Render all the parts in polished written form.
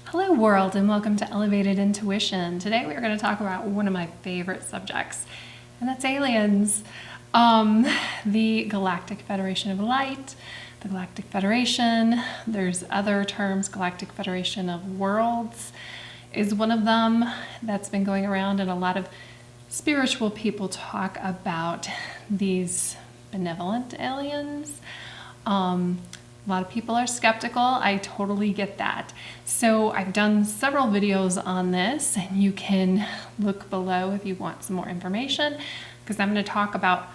Hello world, and welcome to Elevated Intuition. Today we are going to talk about one of my favorite subjects, and that's aliens. The Galactic Federation of Light, the Galactic Federation, there's other terms, Galactic Federation of Worlds is one of them that's been going around, and a lot of spiritual people talk about these benevolent aliens. A lot of people are skeptical. I totally get that. So I've done several videos on this, and you can look below if you want some more information, because I'm going to talk about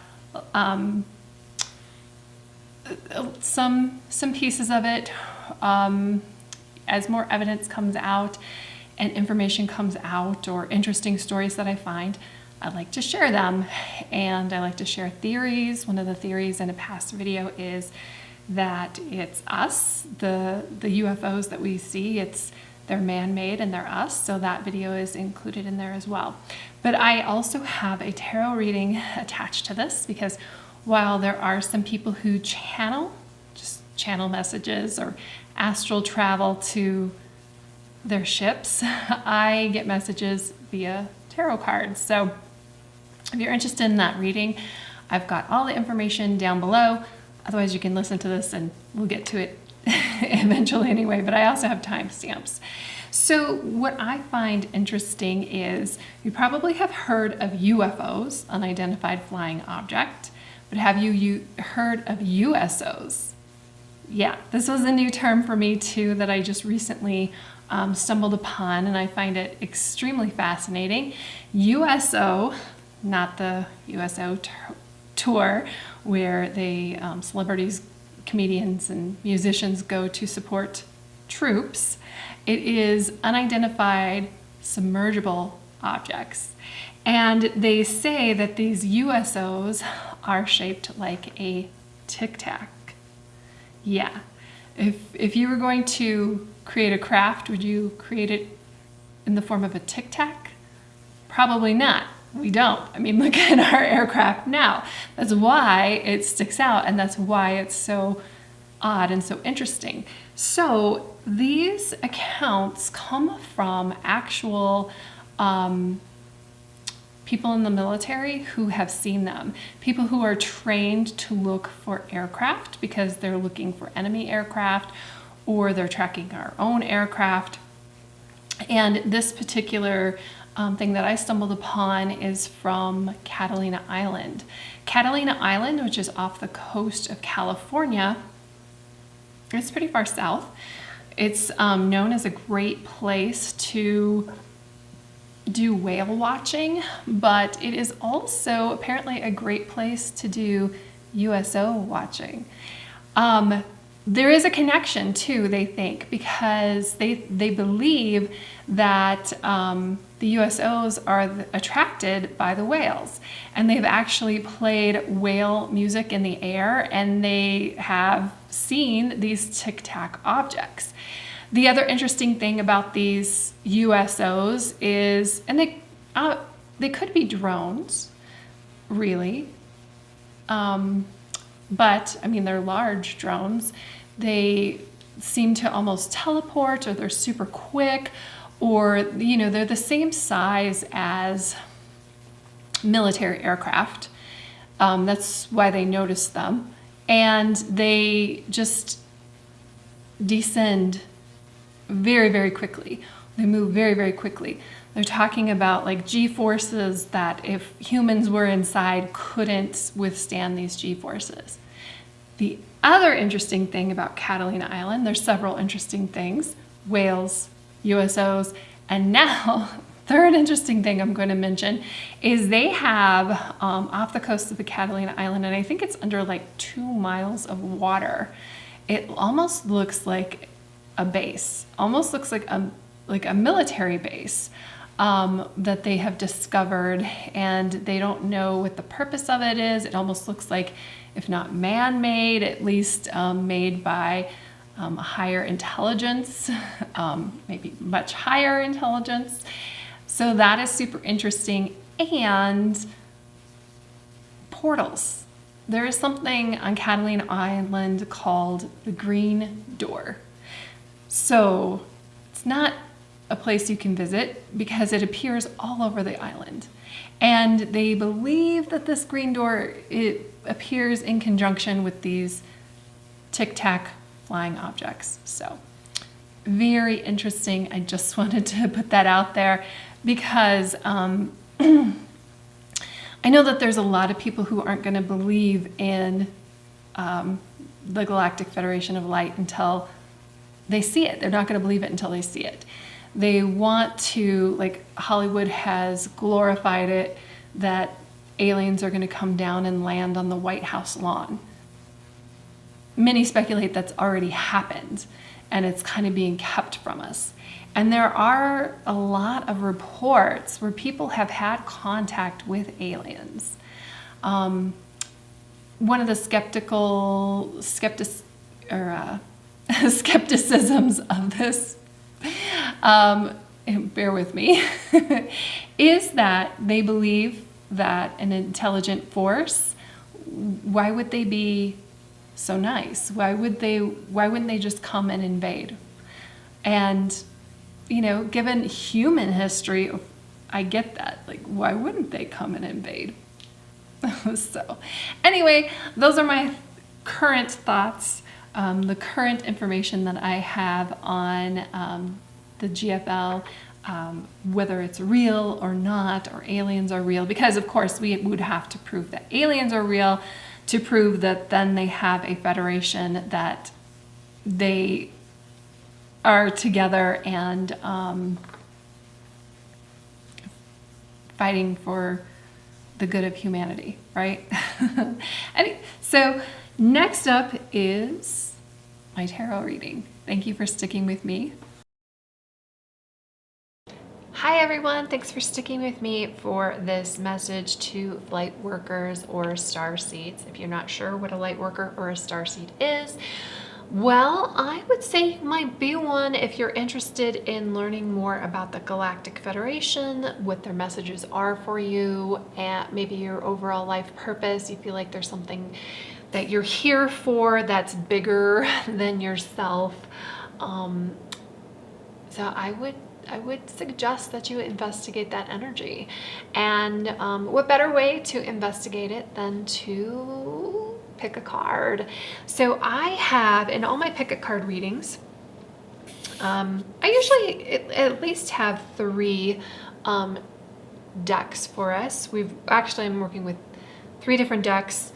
some pieces of it as more evidence comes out and information comes out, or interesting stories that I find. I like to share them, and I like to share theories. One of the theories in a past video is that it's us, the UFOs that we see, they're man-made and they're us, so that video is included in there as well. But I also have a tarot reading attached to this, because while there are some people who channel messages or astral travel to their ships, I get messages via tarot cards. So if you're interested in that reading, I've got all the information down below. Otherwise, you can listen to this and we'll get to it eventually anyway, but I also have timestamps. So what I find interesting is you probably have heard of UFOs, unidentified flying object, but have you heard of USOs? Yeah, this was a new term for me too that I just recently stumbled upon, and I find it extremely fascinating. USO, not the USO tour, where they celebrities, comedians, and musicians go to support troops. It is unidentified submergible objects, and they say that these USOs are shaped like a Tic Tac. Yeah, if you were going to create a craft, would you create it in the form of a Tic Tac? Probably not. We don't. I mean, look at our aircraft now. That's why it sticks out, and that's why it's so odd and so interesting. So these accounts come from actual people in the military who have seen them. People who are trained to look for aircraft because they're looking for enemy aircraft, or they're tracking our own aircraft. And this particular thing that I stumbled upon is from Catalina Island. Catalina Island, which is off the coast of California, it's pretty far south. It's known as a great place to do whale watching, but it is also apparently a great place to do USO watching. There is a connection too, they think, because they believe that the USOs are attracted by the whales, and they've actually played whale music in the air, and they have seen these Tic Tac objects. The other interesting thing about these USOs is, and they could be drones, really, but I mean, they're large drones. They seem to almost teleport, or they're super quick, or, you know, they're the same size as military aircraft. That's why they notice them. And they just descend very, very quickly. They move very, very quickly. They're talking about like G-forces that if humans were inside couldn't withstand these G-forces. The other interesting thing about Catalina Island, there's several interesting things: whales, USOs, and now third interesting thing I'm going to mention is they have off the coast of the Catalina Island, and I think it's under like 2 miles of water. It almost looks like a base, almost looks like a military base that they have discovered, and they don't know what the purpose of it is. It almost looks like, if not man-made, at least made by a higher intelligence, maybe much higher intelligence. So that is super interesting. And portals. There is something on Catalina Island called the Green Door. So It's not a place you can visit because it appears all over the island. And they believe that this green door, it appears in conjunction with these Tic Tac flying objects. So very interesting. I just wanted to put that out there because I know that there's a lot of people who aren't going to believe in the Galactic Federation of Light until they see it. They're not going to believe it until they see it. They want to, like Hollywood has glorified it, that aliens are going to come down and land on the White House lawn. Many speculate that's already happened and it's kind of being kept from us. And there are a lot of reports where people have had contact with aliens. One of the skepticisms of this, bear with me, is that they believe that an intelligent force, why would they be so nice? Why wouldn't they just come and invade? And, you know, given human history, I get that. Like, why wouldn't they come and invade? So anyway, those are my current thoughts, the current information that I have on the GFL, whether it's real or not, or aliens are real, because of course we would have to prove that aliens are real to prove that then they have a federation, that they are together and fighting for the good of humanity, right? So next up is my tarot reading. Thank you for sticking with me. Hi everyone, thanks for sticking with me for this message to light workers or starseeds. If you're not sure what a light worker or a starseed is, well, I would say you might be one if you're interested in learning more about the Galactic Federation, what their messages are for you, and maybe your overall life purpose. You feel like there's something that you're here for that's bigger than yourself. So I would suggest that you investigate that energy. And what better way to investigate it than to pick a card? So I have, in all my pick a card readings, I usually at least have 3 decks for us. I'm working with 3 different decks,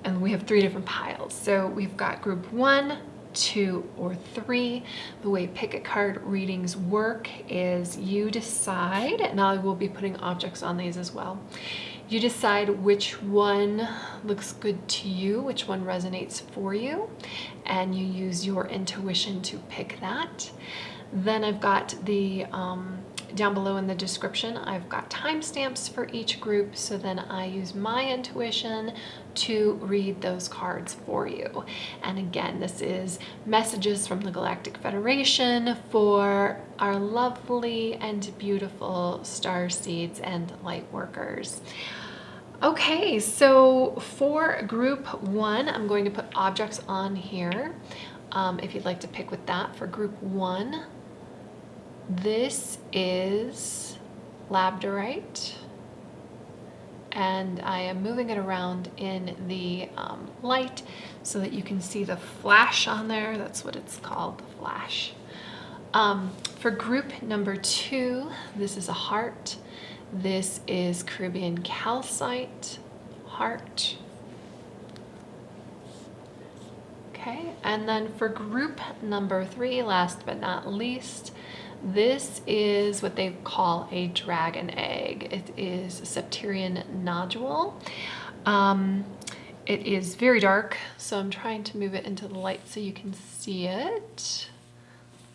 and we have 3 different piles. So we've got group 1, 2, or 3. The way pick a card readings work is you decide, and I will be putting objects on these as well. You decide which one looks good to you, which one resonates for you, and you use your intuition to pick that. Then I've got the down below in the description, I've got timestamps for each group, so then I use my intuition to read those cards for you. And again, this is messages from the Galactic Federation for our lovely and beautiful starseeds and light workers. Okay, so for group 1, I'm going to put objects on here. If you'd like to pick with that for group 1, this is Labradorite, and I am moving it around in the light so that you can see the flash on there. That's what it's called, the flash. For group number 2, this is a heart. This is Caribbean Calcite, heart. Okay, and then for group number 3, last but not least, this is what they call a dragon egg. It is a Septarian nodule. It is very dark, so I'm trying to move it into the light so you can see it.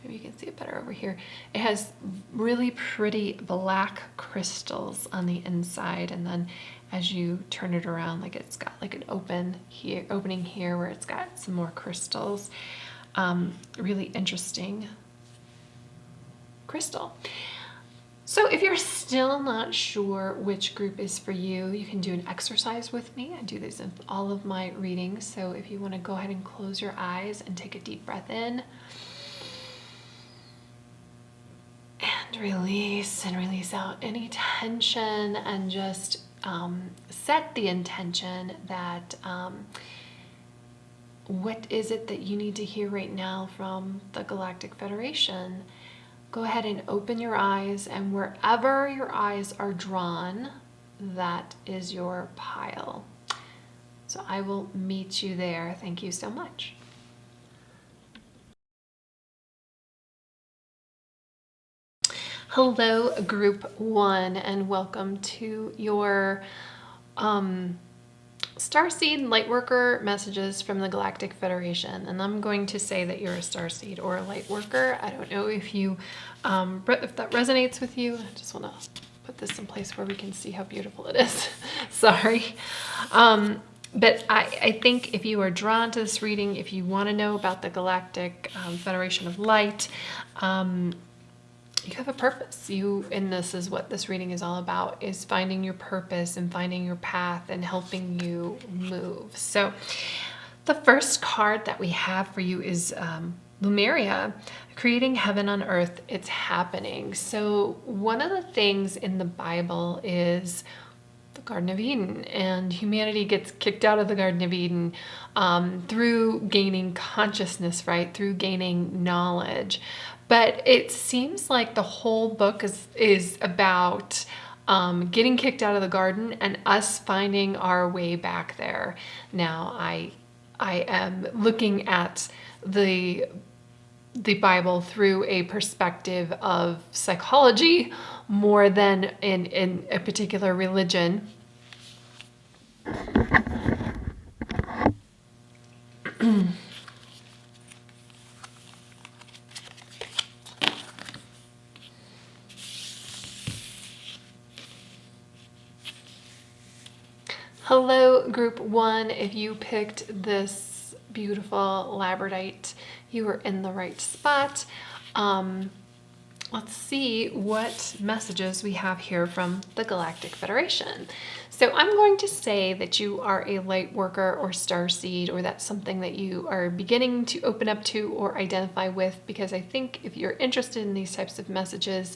Maybe you can see it better over here. It has really pretty black crystals on the inside, and then as you turn it around, like it's got like an opening here where it's got some more crystals. Really interesting crystal. So if you're still not sure which group is for you, you can do an exercise with me. I do this in all of my readings. So if you want to go ahead and close your eyes and take a deep breath in and release out any tension, and just set the intention that what is it that you need to hear right now from the Galactic Federation. Go ahead and open your eyes, and wherever your eyes are drawn, that is your pile. So I will meet you there. Thank you so much. Hello, Group 1, and welcome to your Starseed Lightworker messages from the Galactic Federation. And I'm going to say that you're a Starseed or a Lightworker. I don't know if you, if that resonates with you. I just want to put this in place where we can see how beautiful it is. Sorry. But I think if you are drawn to this reading, if you want to know about the Galactic Federation of Light, you have a purpose. And this is what this reading is all about, is finding your purpose and finding your path and helping you move. So the first card that we have for you is Lumeria, creating heaven on earth. It's happening. So one of the things in the Bible is the Garden of Eden, and humanity gets kicked out of the Garden of Eden through gaining consciousness, right? Through gaining knowledge. But it seems like the whole book is about getting kicked out of the garden and us finding our way back there. Now, I am looking at the Bible through a perspective of psychology more than in a particular religion. Hello, Group 1. If you picked this beautiful Labradorite, you are in the right spot. Let's see what messages we have here from the Galactic Federation. So I'm going to say that you are a light worker or starseed, or that's something that you are beginning to open up to or identify with, because I think if you're interested in these types of messages,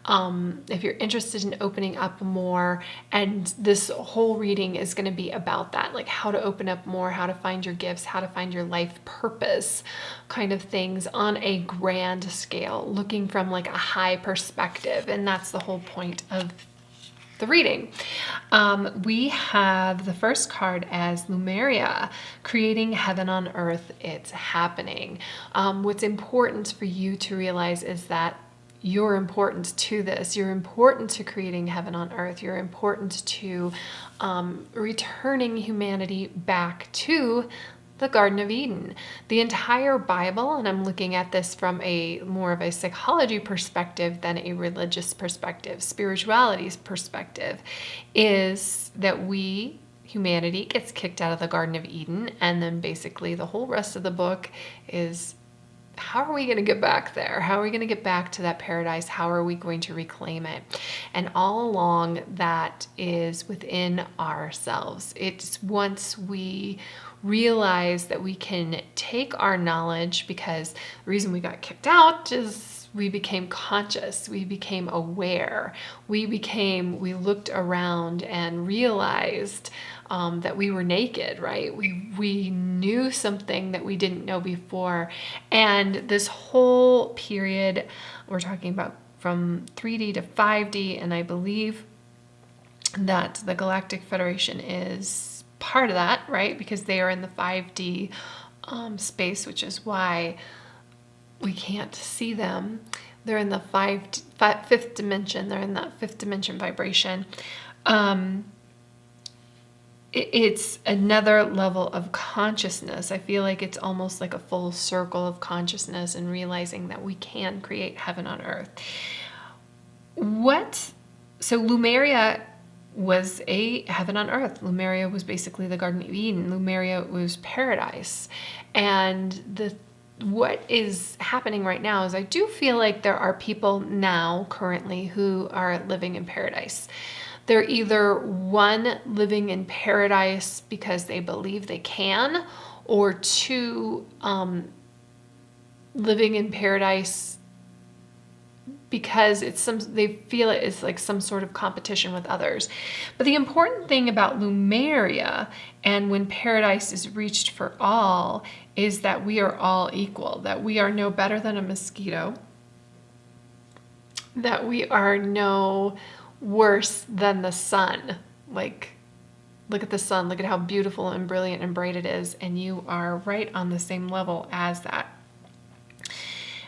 if you're interested in opening up more, and this whole reading is going to be about that, like how to open up more, how to find your gifts, how to find your life purpose kind of things on a grand scale, looking from like a high perspective. And that's the whole point of the reading. We have the first card as Lumeria, creating heaven on earth. It's happening. What's important for you to realize is that you're important to this. You're important to creating heaven on earth. You're important to returning humanity back to the Garden of Eden. The entire Bible, and I'm looking at this from a more of a psychology perspective than a religious perspective, spirituality's perspective, is that humanity gets kicked out of the Garden of Eden, and then basically the whole rest of the book is, how are we going to get back there? How are we going to get back to that paradise? How are we going to reclaim it? And all along, that is within ourselves. It's once we realize that we can take our knowledge, because the reason we got kicked out is we became conscious, we became aware, we looked around and realized that we were naked, right? We knew something that we didn't know before. And this whole period, we're talking about from 3D to 5D, and I believe that the Galactic Federation is part of that, right? Because they are in the 5D space, which is why we can't see them. They're in the fifth dimension. They're in that fifth dimension vibration. It's another level of consciousness. I feel like it's almost like a full circle of consciousness, and realizing that we can create heaven on earth. So Lumeria was a heaven on earth. Lumeria was basically the Garden of Eden. Lumeria was paradise. And what is happening right now is I do feel like there are people now currently who are living in paradise. They're either one, living in paradise because they believe they can, or two, living in paradise because they feel it is like some sort of competition with others. But the important thing about Lumeria and when paradise is reached for all is that we are all equal, that we are no better than a mosquito, that we are no worse than the sun. Like, look at the sun, look at how beautiful and brilliant and bright it is, and you are right on the same level as that.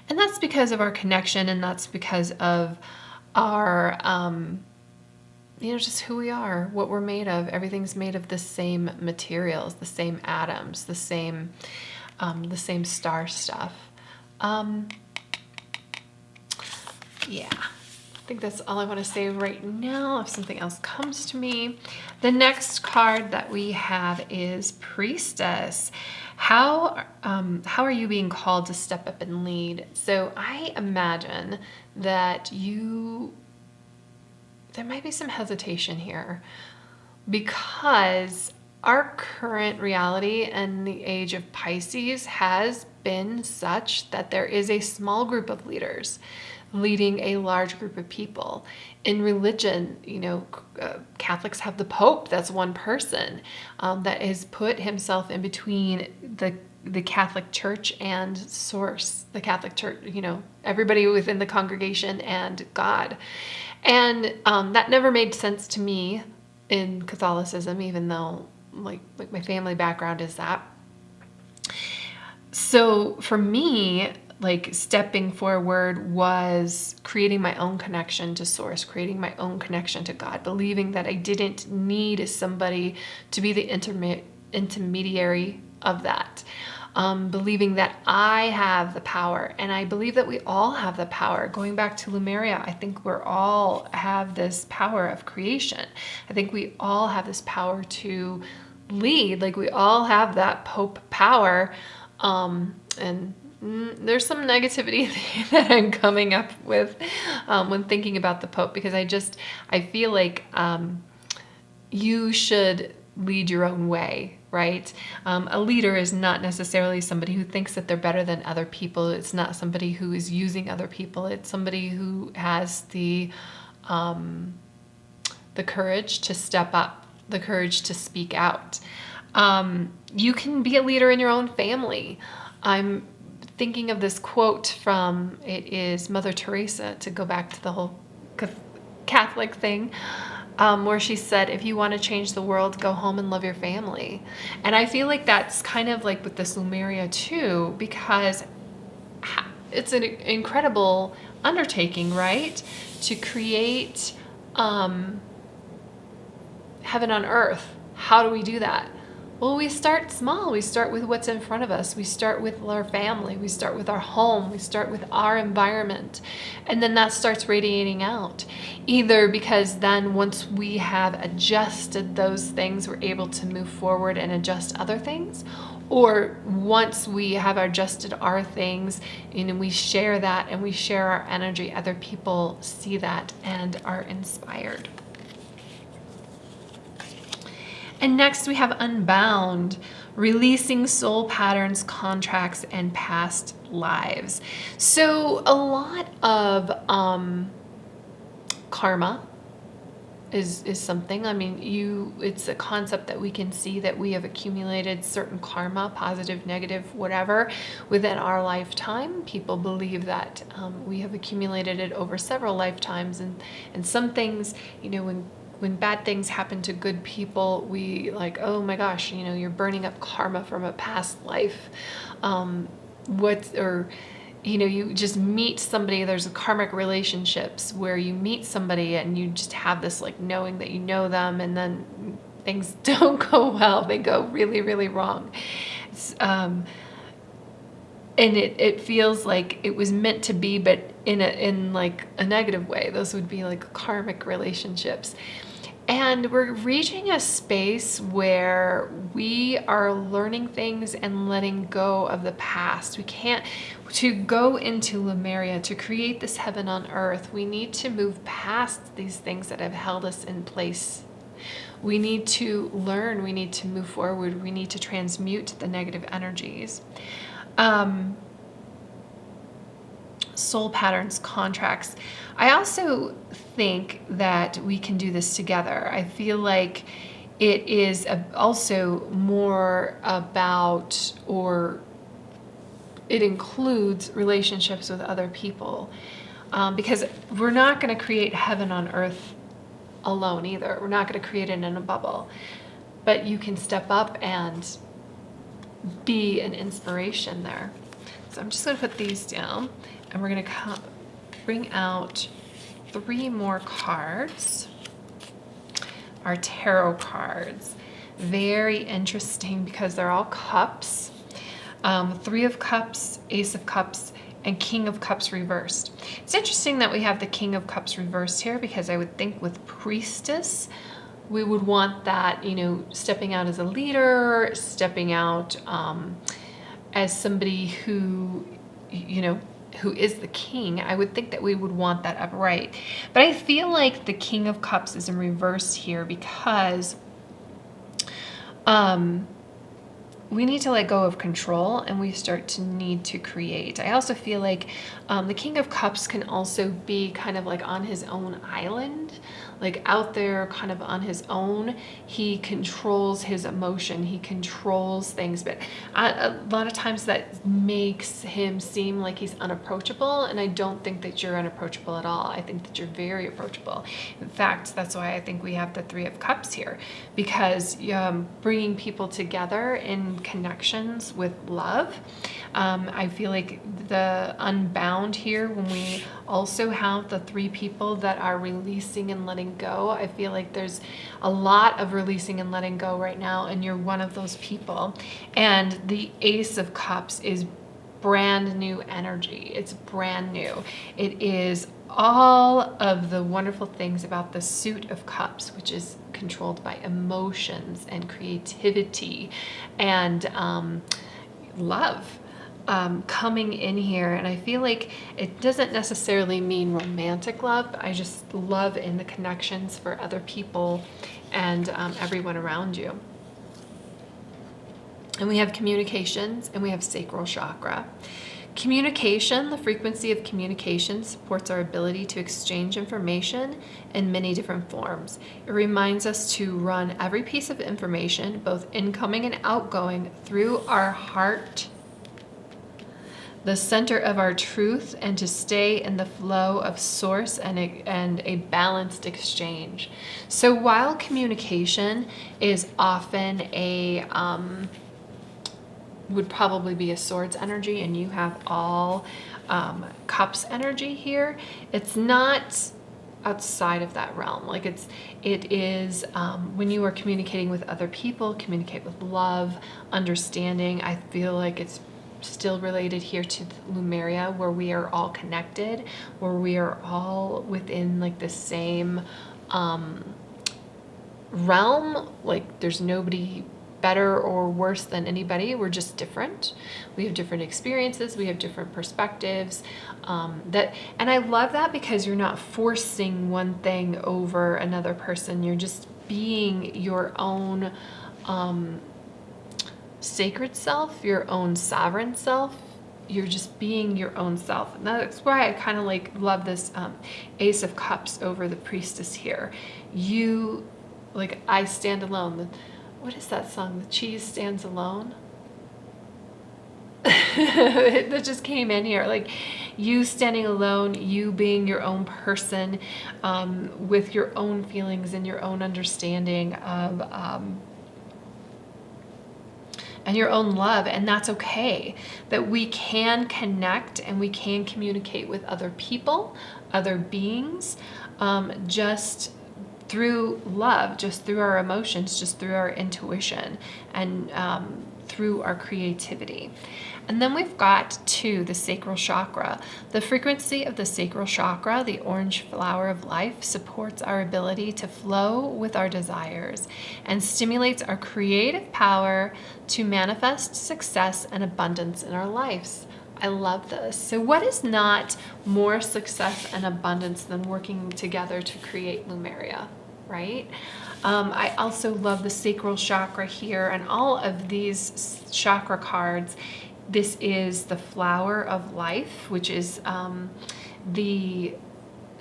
And that's because of our connection, and that's because of our, just who we are, what we're made of. Everything's made of the same materials, the same atoms, the same star stuff. Yeah, I think that's all I want to say right now. If something else comes to me. The next card that we have is Priestess. How are you being called to step up and lead? So I imagine that there might be some hesitation here, because our current reality and the age of Pisces has been such that there is a small group of leaders leading a large group of people. In religion, Catholics have the Pope. That's one person that has put himself in between the Catholic Church and Source, the Catholic Church, everybody within the congregation and God. And that never made sense to me in Catholicism, even though like my family background is that. So for me, like, stepping forward was creating my own connection to Source, creating my own connection to God, believing that I didn't need somebody to be the intermediary of that. Believing that I have the power, and I believe that we all have the power. Going back to Lumeria, I think we all have this power of creation. I think we all have this power to lead. Like, we all have that Pope power, and there's some negativity that I'm coming up with when thinking about the Pope, because I feel like you should lead your own way, right? A leader is not necessarily somebody who thinks that they're better than other people. It's not somebody who is using other people. It's somebody who has the courage to step up, the courage to speak out. You can be a leader in your own family. I'm thinking of this quote from, it is Mother Teresa, to go back to the whole Catholic thing, where she said, if you want to change the world, go home and love your family. And I feel like that's kind of like with this Lumeria too, because it's an incredible undertaking, right? To create heaven on earth. How do we do that? Well, we start small. We start with what's in front of us. We start with our family. We start with our home. We start with our environment. And then that starts radiating out. Either because then once we have adjusted those things, we're able to move forward and adjust other things. Or once we have adjusted our things and we share that and we share our energy, other people see that and are inspired. And next we have Unbound, releasing soul patterns, contracts, and past lives. So a lot of karma is something. I mean, it's a concept that we can see that we have accumulated certain karma, positive, negative, whatever, within our lifetime. People believe that we have accumulated it over several lifetimes, and some things, when bad things happen to good people, we like, oh my gosh, you're burning up karma from a past life. You just meet somebody, there's karmic relationships where you meet somebody and you just have this like knowing that you know them, and then things don't go well, they go really, really wrong. And it feels like it was meant to be, but in like a negative way. Those would be like karmic relationships. And we're reaching a space where we are learning things and letting go of the past. To go into Lemuria, to create this heaven on earth, we need to move past these things that have held us in place. We need to learn, we need to move forward, we need to transmute the negative energies. soul patterns, contracts. I also think that we can do this together. I feel like it is also more about, or it includes relationships with other people, because we're not going to create heaven on earth alone either. We're not going to create it in a bubble, but you can step up and be an inspiration there. So I'm just going to put these down, and we're going to bring out 3 more cards. Our tarot cards. Very interesting because they're all cups. 3 of Cups, Ace of Cups, and King of Cups reversed. It's interesting that we have the King of Cups reversed here, because I would think with Priestess, we would want that, you know, stepping out as a leader, stepping out as somebody who, you know, who is the king. I would think that we would want that upright. But I feel like the King of Cups is in reverse here because we need to let go of control, and we start to need to create. I also feel like the King of Cups can also be kind of like on his own island, like out there kind of on his own. He controls his emotion, he controls things, but a lot of times that makes him seem like he's unapproachable, and I don't think that you're unapproachable at all. I think that you're very approachable. In fact, that's why I think we have the 3 of Cups here, because bringing people together in connections with love. I feel like the unbound here, when we also have the 3 people that are releasing and letting go, I feel like there's a lot of releasing and letting go right now, and you're one of those people. And the Ace of Cups is brand new energy. It's brand new. It is all of the wonderful things about the Suit of Cups, which is controlled by emotions and creativity and love. Coming in here, and I feel like it doesn't necessarily mean romantic love. I just love in the connections for other people and everyone around you. And we have communications, and we have sacral chakra. Communication, the frequency of communication supports our ability to exchange information in many different forms. It reminds us to run every piece of information, both incoming and outgoing, through our heart, the center of our truth, and to stay in the flow of source and a balanced exchange. So while communication is often would probably be a Swords energy, and you have all Cups energy here, it's not outside of that realm. Like it is when you are communicating with other people, communicate with love, understanding. I feel like it's still related here to Lemuria, where we are all connected, where we are all within like the same realm. Like there's nobody better or worse than anybody. We're just different. We have different experiences. We have different perspectives. And I love that, because you're not forcing one thing over another person. You're just being your own sacred self, your own sovereign self. You're just being your own self. And that's why I kind of like love this Ace of Cups over the Priestess here. You, like, I stand alone. What is that song? The cheese stands alone? That just came in here. Like you standing alone, you being your own person, with your own feelings and your own understanding of and your own love. And that's okay, that we can connect and we can communicate with other people, other beings, just through love, just through our emotions, just through our intuition, and through our creativity. And then we've got 2, the sacral chakra. The frequency of the sacral chakra, the orange flower of life, supports our ability to flow with our desires and stimulates our creative power to manifest success and abundance in our lives. I love this. So what is not more success and abundance than working together to create Lemuria, right? I also love the sacral chakra here, and all of these chakra cards This is the flower of life, which is the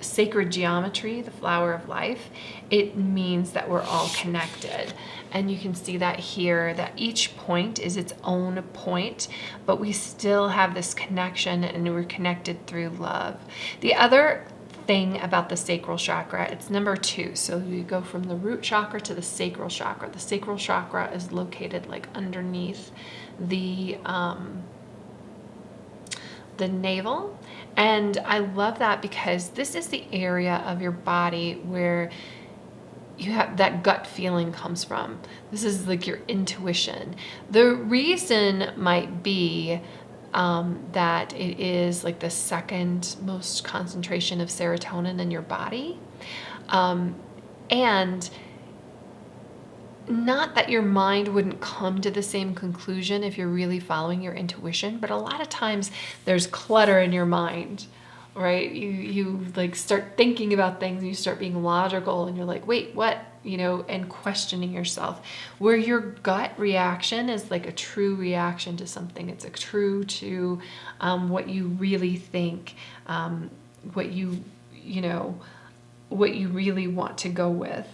sacred geometry, the flower of life. It means that we're all connected. And you can see that here, that each point is its own point, but we still have this connection, and we're connected through love. The other thing about the sacral chakra, it's number 2. So you go from the root chakra to the sacral chakra. The sacral chakra is located like underneath the navel. And I love that because this is the area of your body where you have that gut feeling comes from. This is like your intuition. The reason might be that it is like the second most concentration of serotonin in your body. And not that your mind wouldn't come to the same conclusion if you're really following your intuition, but a lot of times there's clutter in your mind, right? You like start thinking about things, and you start being logical, and you're like, wait, what? And questioning yourself. Where your gut reaction is like a true reaction to something. It's a true to what you really think, what you really want to go with.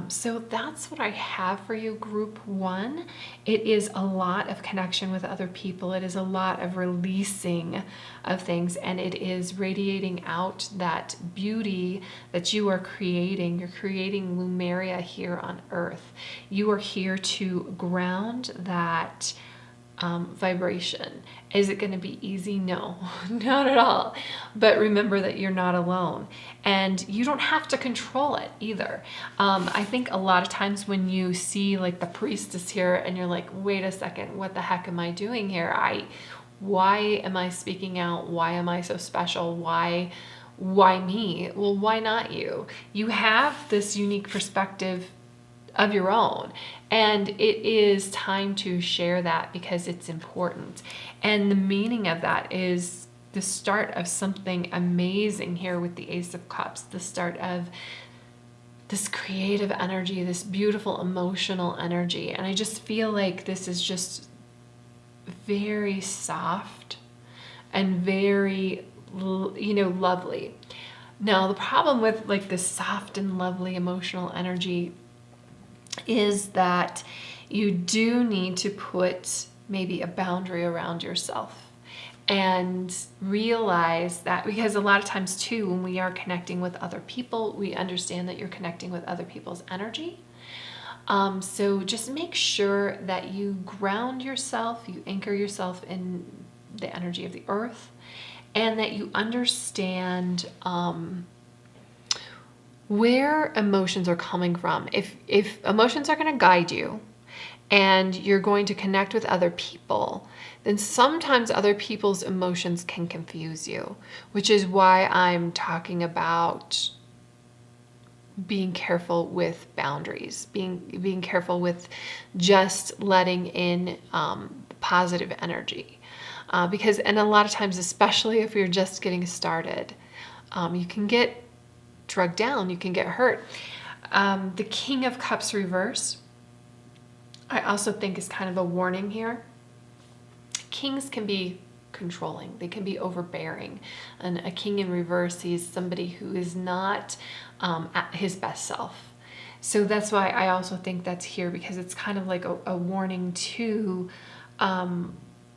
So that's what I have for you, group 1. It is a lot of connection with other people. It is a lot of releasing of things, and it is radiating out that beauty that you are creating. You're creating Lumeria here on Earth. You are here to ground that vibration. Is it going to be easy? No, not at all. But remember that you're not alone, and you don't have to control it either. I think a lot of times when you see like the priestess here and you're like, wait a second, what the heck am I doing here? Why am I speaking out? Why am I so special? Why me? Well, why not you? You have this unique perspective of your own, and it is time to share that because it's important. And the meaning of that is the start of something amazing here with the Ace of Cups, the start of this creative energy, this beautiful emotional energy. And I just feel like this is just very soft and very, lovely. Now, the problem with like this soft and lovely emotional energy is that you do need to put maybe a boundary around yourself and realize that, because a lot of times too, when we are connecting with other people, we understand that you're connecting with other people's energy. So just make sure that you ground yourself, you anchor yourself in the energy of the earth, and that you understand where emotions are coming from. If emotions are going to guide you and you're going to connect with other people, then sometimes other people's emotions can confuse you, which is why I'm talking about being careful with boundaries, being careful with just letting in positive energy. Because a lot of times, especially if you're just getting started, you can get drugged down, you can get hurt. The King of Cups reverse, I also think, is kind of a warning here. Kings can be controlling, they can be overbearing, and a king in reverse is somebody who is not at his best self. So that's why I also think that's here, because it's kind of like a warning to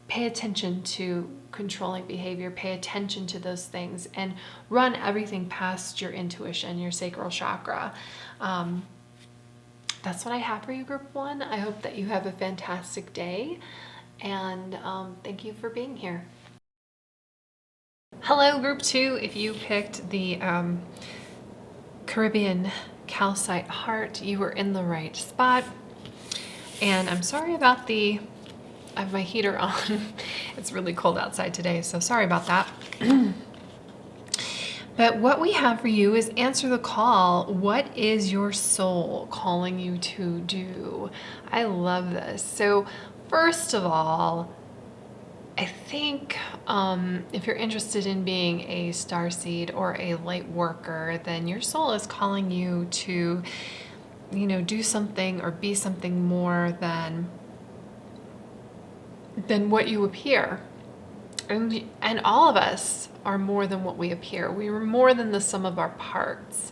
pay attention to controlling behavior, pay attention to those things, and run everything past your intuition, your sacral chakra. That's what I have for you, group 1. I hope that you have a fantastic day, and thank you for being here. Hello, group 2. If you picked the Caribbean Calcite heart, you were in the right spot. And I'm sorry about I have my heater on. It's really cold outside today, so sorry about that. But what we have for you is answer the call. What is your soul calling you to do? I love this. So first of all, I think if you're interested in being a starseed or a light worker, then your soul is calling you to, do something or be something more than than what you appear. And all of us are more than what we appear. We are more than the sum of our parts.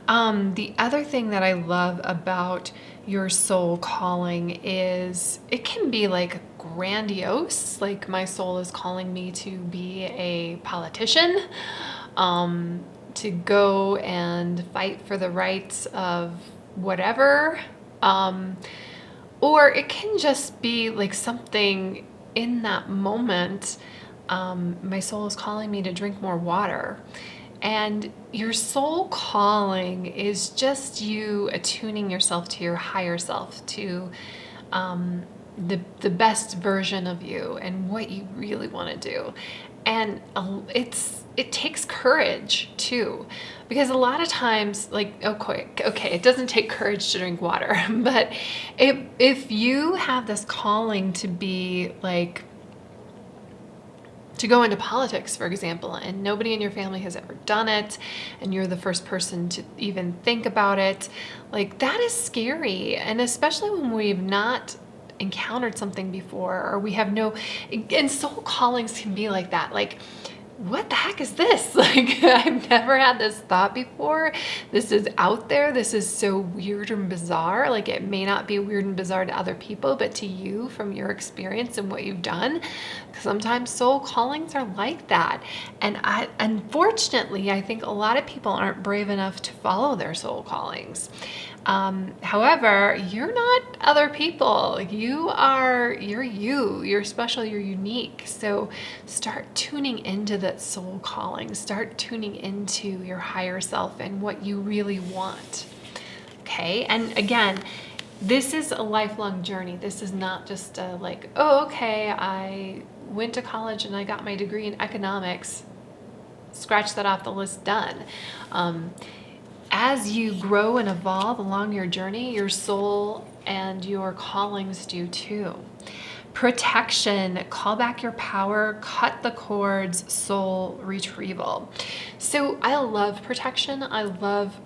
The other thing that I love about your soul calling is it can be like grandiose, like my soul is calling me to be a politician, to go and fight for the rights of whatever. Or it can just be like something in that moment. My soul is calling me to drink more water. And your soul calling is just you attuning yourself to your higher self, to the best version of you and what you really want to do. And it takes courage too, because a lot of times, like, okay, it doesn't take courage to drink water, but if you have this calling to be like, to go into politics, for example, and nobody in your family has ever done it, and you're the first person to even think about it, like, that is scary. And especially when we've not encountered something before, or we have no, and soul callings can be like that. Like, what the heck is this? Like, I've never had this thought before. This is out there. This is so weird and bizarre. Like, it may not be weird and bizarre to other people, but to you, from your experience and what you've done, sometimes soul callings are like that. And unfortunately, I think a lot of people aren't brave enough to follow their soul callings. However, you're not other people. You're special, you're unique. So start tuning into that soul calling. Start tuning into your higher self and what you really want. Okay. And again, this is a lifelong journey. This is not just like, oh, okay, I went to college and I got my degree in economics. Scratch that off the list, done. As you grow and evolve along your journey, your soul and your callings do too. Protection, call back your power, cut the cords, soul retrieval. So I love protection. I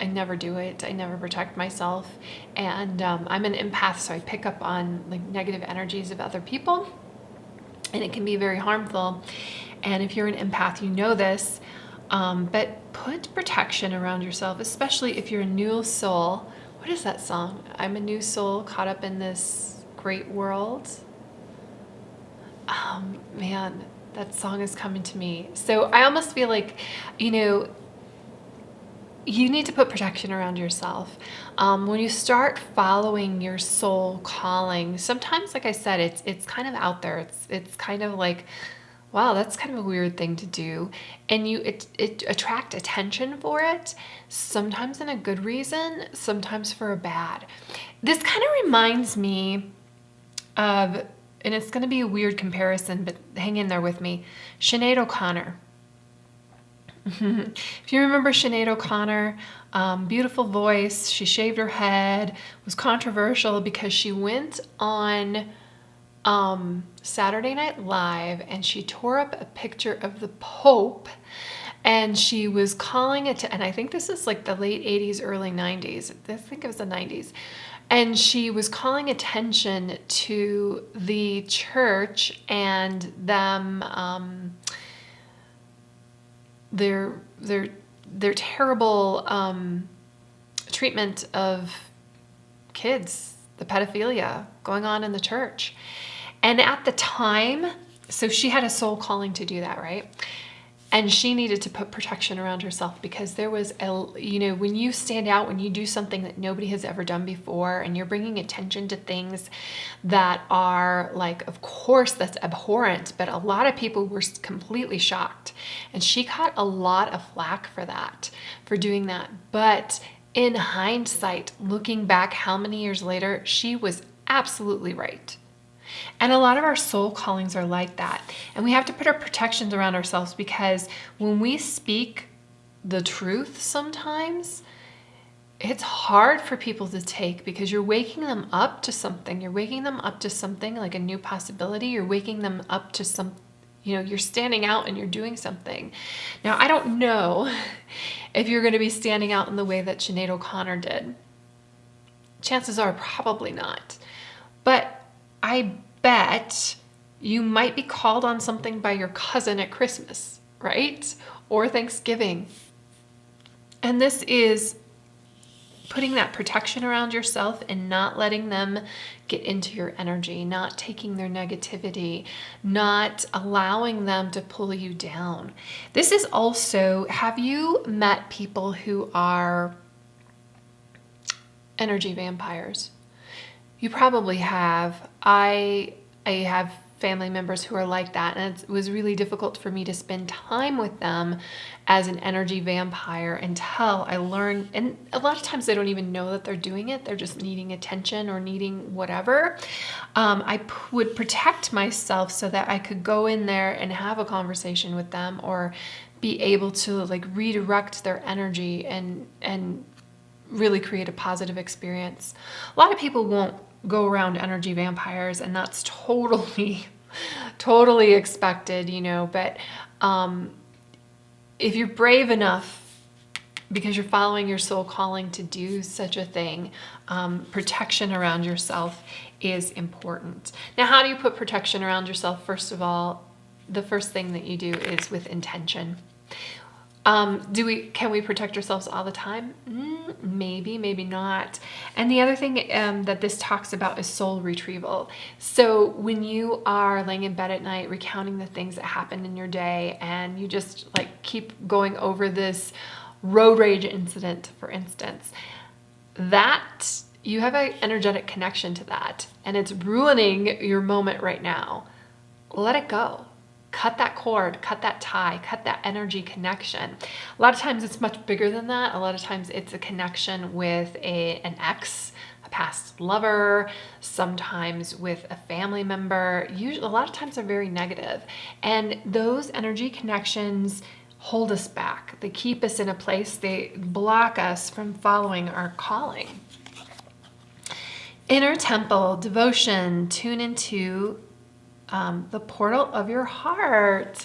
never do it. I never protect myself. And I'm an empath, so I pick up on like negative energies of other people, and it can be very harmful. And if you're an empath, you know this. But put protection around yourself, especially if you're a new soul. What is that song? I'm a new soul caught up in this great world. Man, that song is coming to me. So I almost feel like, you need to put protection around yourself. When you start following your soul calling, sometimes, like I said, it's kind of out there. It's kind of like, wow, that's kind of a weird thing to do. And it attract attention for it, sometimes in a good reason, sometimes for a bad. This kind of reminds me of, and it's going to be a weird comparison, but hang in there with me, Sinead O'Connor. If you remember Sinead O'Connor, beautiful voice, she shaved her head, was controversial because she went on Saturday Night Live and she tore up a picture of the Pope, and she was calling it to, and I think this is like the late 80s, early 90s. I think it was the 90s. And she was calling attention to the church and them, their terrible treatment of kids, the pedophilia going on in the church. And at the time, so she had a soul calling to do that, right? And she needed to put protection around herself, because there was when you stand out, when you do something that nobody has ever done before, and you're bringing attention to things that are like, of course, that's abhorrent, but a lot of people were completely shocked. And she caught a lot of flack for that, for doing that. But in hindsight, looking back how many years later, she was absolutely right. And a lot of our soul callings are like that. And we have to put our protections around ourselves, because when we speak the truth sometimes, it's hard for people to take, because you're waking them up to something. You're waking them up to something like a new possibility. You're waking them up to some, you're standing out and you're doing something. Now, I don't know if you're going to be standing out in the way that Sinead O'Connor did. Chances are probably not. But I bet You might be called on something by your cousin at Christmas, right? Or Thanksgiving. And this is putting that protection around yourself and not letting them get into your energy, not taking their negativity, not allowing them to pull you down. This is also, have you met people who are energy vampires? You probably have. I have family members who are like that, and it was really difficult for me to spend time with them as an energy vampire until I learned, and a lot of times they don't even know that they're doing it, they're just needing attention or needing whatever. I would protect myself so that I could go in there and have a conversation with them, or be able to like redirect their energy and really create a positive experience. A lot of people won't go around energy vampires, and that's totally expected, you know, but if you're brave enough, because you're following your soul calling to do such a thing, protection around yourself is important. Now, how do you put protection around yourself? First of all, the first thing that you do is with intention. Can we protect ourselves all the time? Maybe, maybe not. And the other thing that this talks about is soul retrieval. So when you are laying in bed at night, recounting the things that happened in your day, and you just like keep going over this road rage incident, for instance, that you have an energetic connection to that, and it's ruining your moment right now. Let it go. Cut that cord, cut that tie, cut that energy connection. A lot of times it's much bigger than that. A lot of times it's a connection with an ex, a past lover, sometimes with a family member. Usually, a lot of times they're very negative. And those energy connections hold us back. They keep us in a place. They block us from following our calling. Inner temple, devotion, tune into the portal of your heart.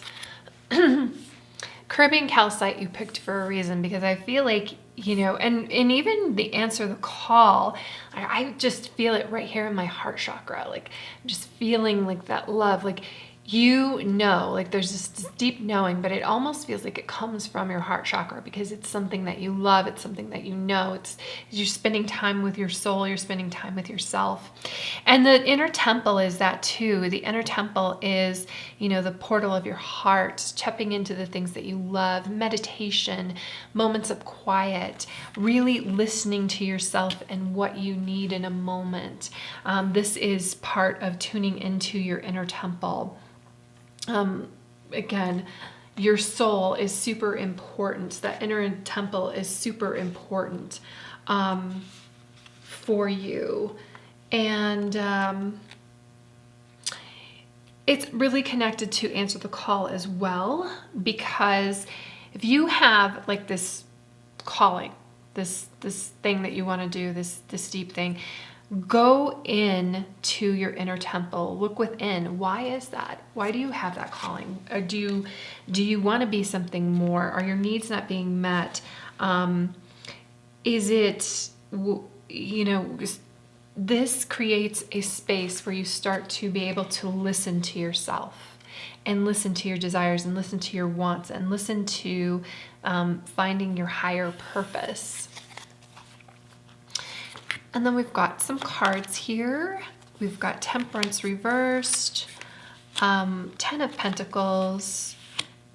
Caribbean Calcite you picked for a reason, because I feel like, you know, and even the answer the call, I just feel it right here in my heart chakra. Like, I'm just feeling like that love, like, you know, like there's this deep knowing, but it almost feels like it comes from your heart chakra, because it's something that you love. It's something that you know. It's you're spending time with your soul. You're spending time with yourself. And the inner temple is that too. The inner temple is, you know, the portal of your heart, tapping into the things that you love, meditation, moments of quiet, really listening to yourself and what you need in a moment. This is part of tuning into your inner temple. Again, your soul is super important. That inner temple is super important for you. And it's really connected to answer the call as well, because if you have like this calling, this thing that you want to do, this deep thing, go in to your inner temple. Look within. Why is that? Why do you have that calling? Or do you want to be something more? Are your needs not being met? Is it, you know, this creates a space where you start to be able to listen to yourself and listen to your desires and listen to your wants and listen to finding your higher purpose. And then we've got some cards here. We've got Temperance reversed, 10 of Pentacles,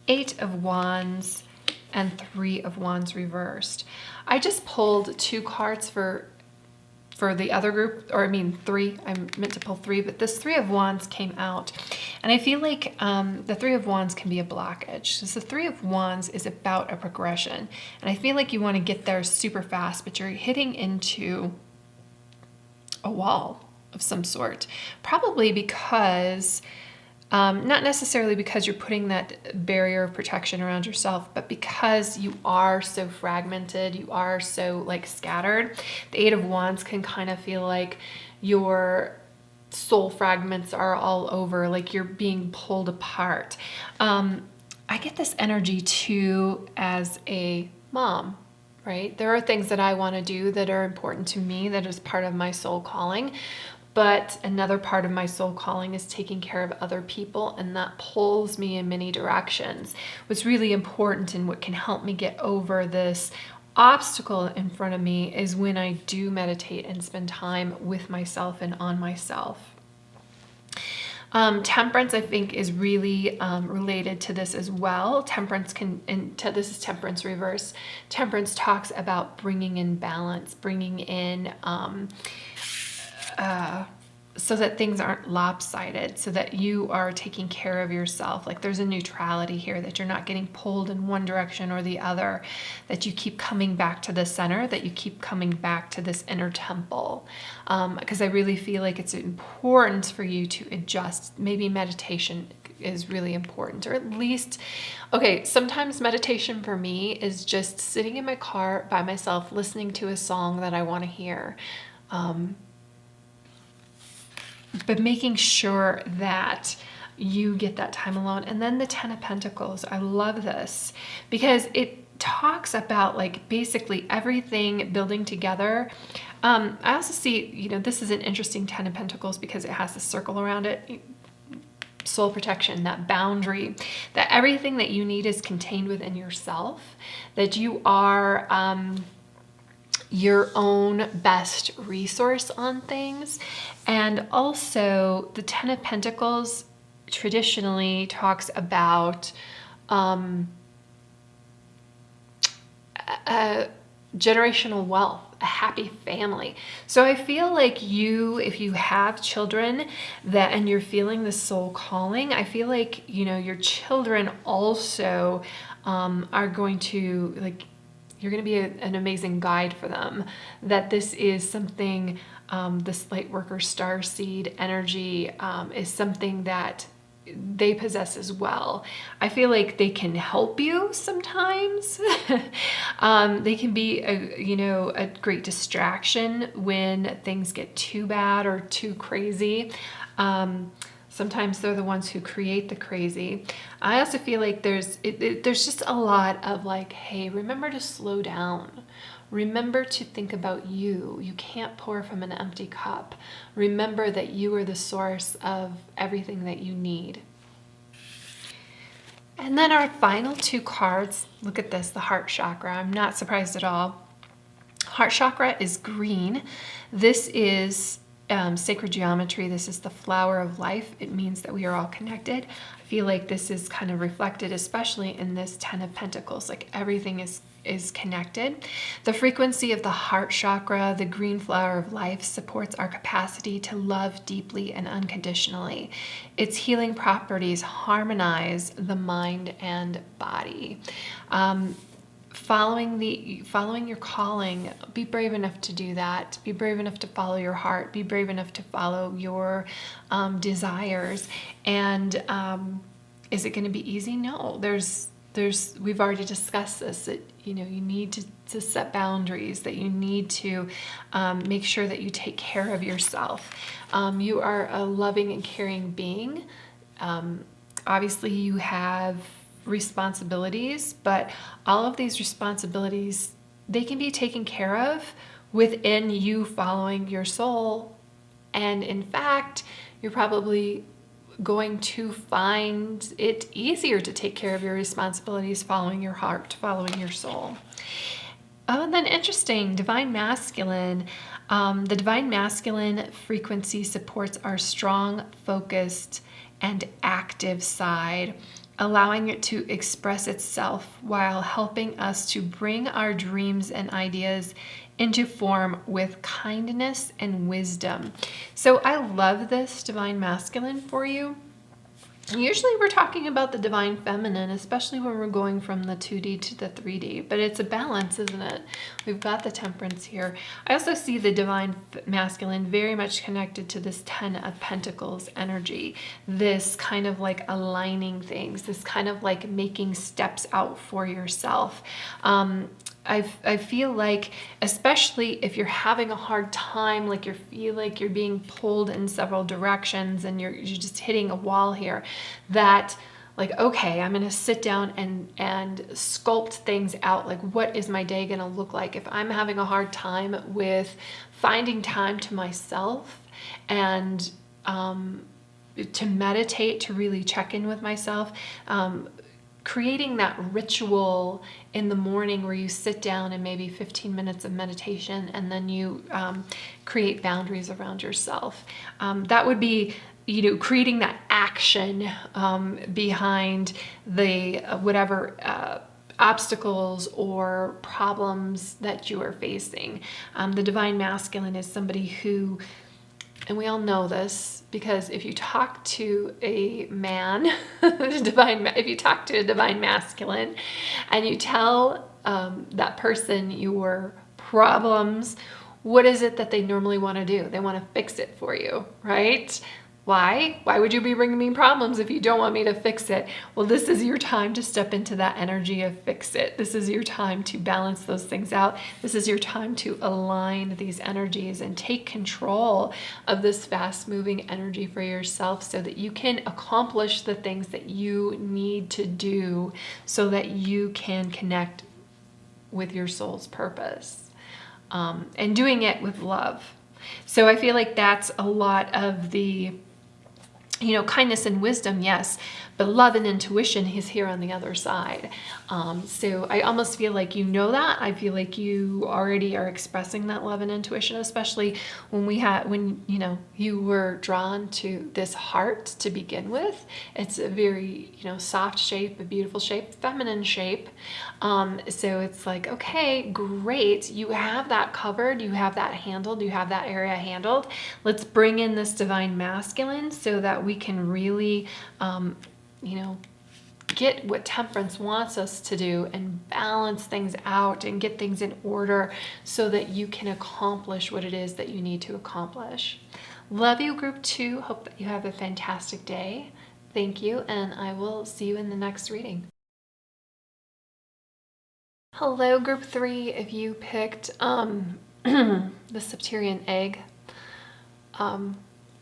8 of Wands, and 3 of Wands reversed. I just pulled 2 cards for the other group, or I mean 3. I meant to pull 3, but this 3 of Wands came out. And I feel like the 3 of Wands can be a blockage. So the 3 of Wands is about a progression. And I feel like you want to get there super fast, but you're hitting into a wall of some sort. Probably because, not necessarily because you're putting that barrier of protection around yourself, but because you are so fragmented, you are so like scattered. The 8 of Wands can kind of feel like your soul fragments are all over, like you're being pulled apart. I get this energy too as a mom. Right? There are things that I want to do that are important to me, that is part of my soul calling. but another part of my soul calling is taking care of other people, and that pulls me in many directions. What's really important and what can help me get over this obstacle in front of me is when I do meditate and spend time with myself and on myself. Temperance, I think, is really related to this as well. Temperance this is temperance reverse. Temperance talks about bringing in balance, bringing in so that things aren't lopsided, so that you are taking care of yourself. Like there's a neutrality here, that you're not getting pulled in one direction or the other, that you keep coming back to the center, that you keep coming back to this inner temple. Because I really feel like it's important for you to adjust. Maybe meditation is really important, or at least, okay, sometimes meditation for me is just sitting in my car by myself, listening to a song that I want to hear. But making sure that you get that time alone. And then the Ten of Pentacles. I love this because it talks about like basically everything building together. I also see, this is an interesting Ten of Pentacles because it has a circle around it. Soul protection, that boundary, that everything that you need is contained within yourself, that you are your own best resource on things. And also the Ten of Pentacles traditionally talks about generational wealth, a happy family. So I feel like if you have children and you're feeling the soul calling, I feel like, your children also are going to, like, you're going to be an amazing guide for them, that this is something, this Lightworker Starseed energy is something that they possess as well. I feel like they can help you sometimes. They can be a great distraction when things get too bad or too crazy. Sometimes they're the ones who create the crazy. I also feel like there's just a lot of like, hey, remember to slow down. Remember to think about you. You can't pour from an empty cup. Remember that you are the source of everything that you need. And then our final two cards, look at this, the heart chakra. I'm not surprised at all. Heart chakra is green. This is sacred geometry. This is the flower of life. It means that we are all connected. I feel like this is kind of reflected, especially in this Ten of Pentacles, like everything is connected. The frequency of the heart chakra, the green flower of life, supports our capacity to love deeply and unconditionally. Its healing properties harmonize the mind and body. Following your calling, be brave enough to do that. Be brave enough to follow your heart. Be brave enough to follow your desires. And is it going to be easy? No. We've already discussed this, that you need to set boundaries, that you need to make sure that you take care of yourself. You are a loving and caring being. Obviously you have responsibilities, but all of these responsibilities, they can be taken care of within you following your soul. And in fact, you're probably going to find it easier to take care of your responsibilities following your heart, following your soul. Oh, and then interesting, divine masculine. The divine masculine frequency supports our strong, focused, and active side, allowing it to express itself while helping us to bring our dreams and ideas into form with kindness and wisdom. So I love this divine masculine for you. Usually we're talking about the divine feminine, especially when we're going from the 2D to the 3D, but it's a balance, isn't it? We've got the temperance here. I also see the divine masculine very much connected to this 10 of Pentacles energy, this kind of like aligning things, this kind of like making steps out for yourself. I feel like, especially if you're having a hard time, like you feel like you're being pulled in several directions and you're just hitting a wall here, that like, okay, I'm going to sit down and sculpt things out. Like, what is my day going to look like? If I'm having a hard time with finding time to myself and to meditate, to really check in with myself, creating that ritual in the morning where you sit down and maybe 15 minutes of meditation, and then you create boundaries around yourself. That would be, creating that action behind the whatever obstacles or problems that you are facing. The divine masculine is somebody who, and we all know this, because if you talk to a man, if you talk to a divine masculine and you tell that person your problems, what is it that they normally want to do? They want to fix it for you, right? Why? Why would you be bringing me problems if you don't want me to fix it? Well, this is your time to step into that energy of fix it. This is your time to balance those things out. This is your time to align these energies and take control of this fast-moving energy for yourself so that you can accomplish the things that you need to do so that you can connect with your soul's purpose, and doing it with love. So I feel like that's a lot of the kindness and wisdom, yes, but love and intuition is here on the other side. So I almost feel like that. I feel like you already are expressing that love and intuition, especially when you were drawn to this heart to begin with. It's a very, soft shape, a beautiful shape, feminine shape. So it's like, okay, great. You have that covered. You have that handled. You have that area handled. Let's bring in this divine masculine so that we can really, get what temperance wants us to do and balance things out and get things in order so that you can accomplish what it is that you need to accomplish. Love you, group 2. Hope that you have a fantastic day. Thank you, and I will see you in the next reading. Hello, group 3. If you picked the Septarian egg,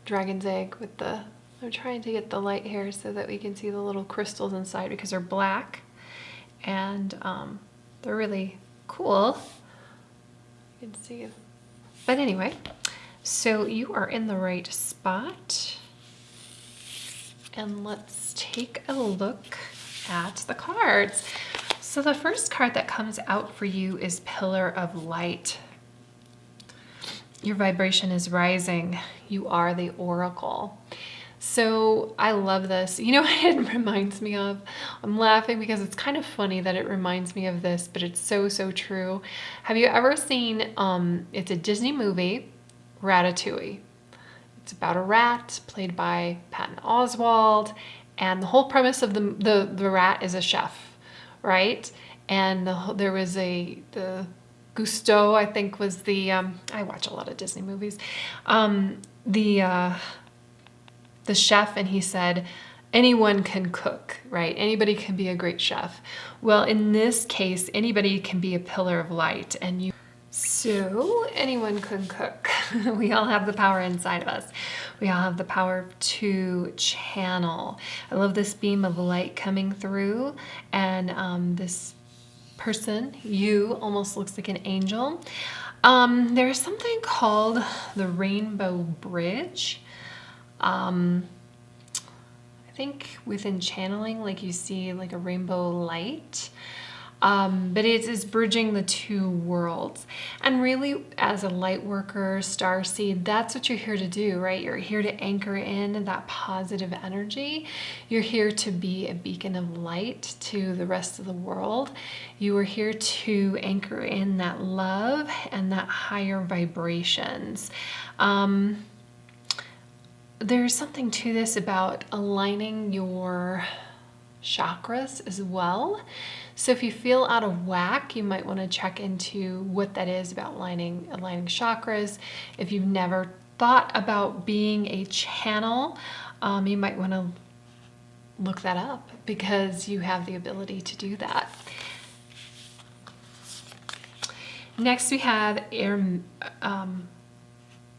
dragon's egg with I'm trying to get the light here so that we can see the little crystals inside because they're black and they're really cool. You can see. But anyway, so you are in the right spot. And let's take a look at the cards. So the first card that comes out for you is Pillar of Light. Your vibration is rising. You are the Oracle. So I love this. You know what it reminds me of? I'm laughing because it's kind of funny that it reminds me of this, but it's so, so true. Have you ever seen, it's a Disney movie, Ratatouille. It's about a rat played by Patton Oswalt, and the whole premise of the rat is a chef, right? And there was the Gusteau, I think was the, I watch a lot of Disney movies, the chef, and he said, anyone can cook, right? Anybody can be a great chef. Well, in this case, anybody can be a pillar of light, so anyone can cook. We all have the power inside of us. We all have the power to channel. I love this beam of light coming through, and this person, you, almost looks like an angel. There's something called the Rainbow Bridge. I think within channeling, like you see like a rainbow light, but it is bridging the two worlds. And really, as a light worker, starseed, that's what you're here to do, right? You're here to anchor in that positive energy. You're here to be a beacon of light to the rest of the world. You are here to anchor in that love and that higher vibrations. There's something to this about aligning your chakras as well. So if you feel out of whack, you might want to check into what that is about aligning chakras. If you've never thought about being a channel, you might want to look that up because you have the ability to do that. Next we have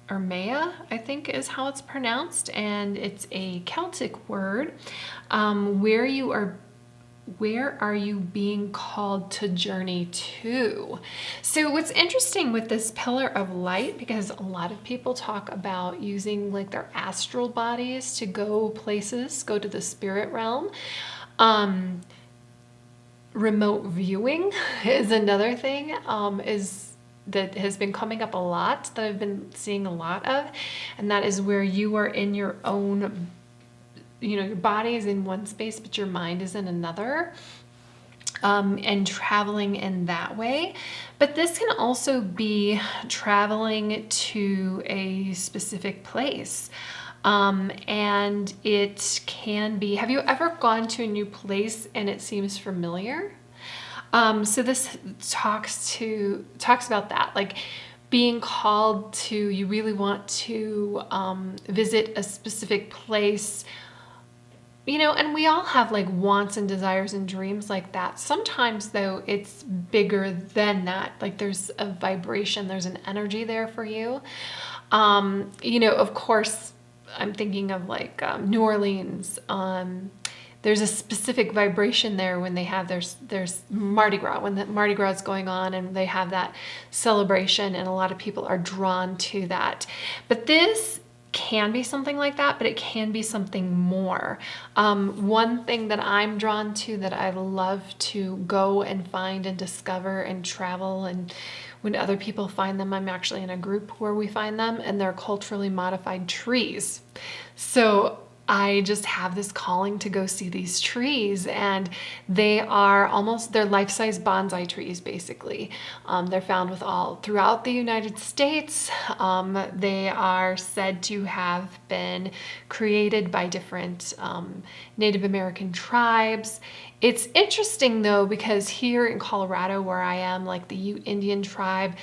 Ermea, I think is how it's pronounced, and it's a Celtic word. Where are you being called to journey to? So what's interesting with this pillar of light, because a lot of people talk about using like their astral bodies to go places, go to the spirit realm. Remote viewing is another thing, that has been coming up a lot, that I've been seeing a lot of, and that is where you are in your own, your body is in one space, but your mind is in another, and traveling in that way. But this can also be traveling to a specific place. And it can be, have you ever gone to a new place and it seems familiar? So this talks about that, like being called to, you really want to visit a specific place, and we all have like wants and desires and dreams like that. Sometimes though, it's bigger than that. Like there's a vibration, there's an energy there for you. Of course, I'm thinking of like New Orleans. There's a specific vibration there when they have there's Mardi Gras, when the Mardi Gras is going on and they have that celebration, and a lot of people are drawn to that. But this can be something like that, but it can be something more. One thing that I'm drawn to, that I love to go and find and discover and travel, and when other people find them, I'm actually in a group where we find them, and they're culturally modified trees. So I just have this calling to go see these trees, and they're life-size bonsai trees, basically. They're found throughout the United States. They are said to have been created by different Native American tribes. It's interesting though, because here in Colorado, where I am, like the Ute Indian tribe,